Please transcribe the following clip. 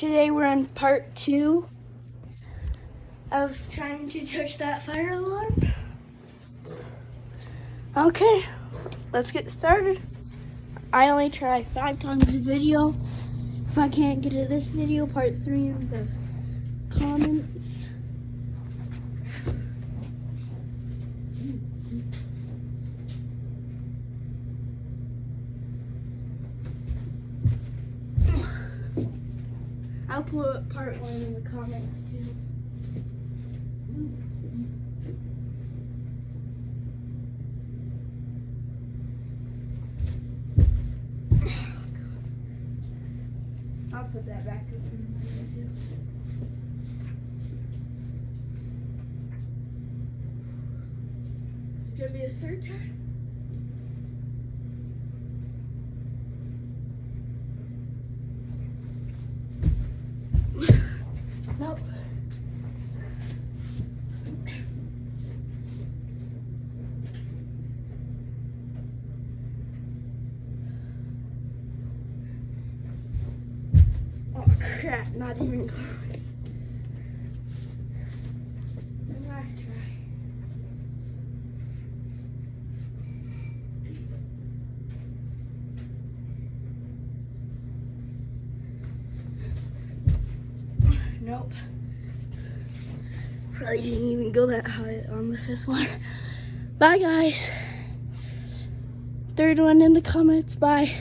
Today we're on part 2 of trying to touch that fire alarm. Okay, let's get started. I only try 5 times a video. If I can't get to this video, part 3 in the comments. I'll put part 1 in the comments too. I'll put that back in my video. It's gonna be the 3rd time. Nope. Oh crap, not even close. The last try. Nope. Probably didn't even go that high on the 5th one. Bye guys. 3rd one in the comments. Bye.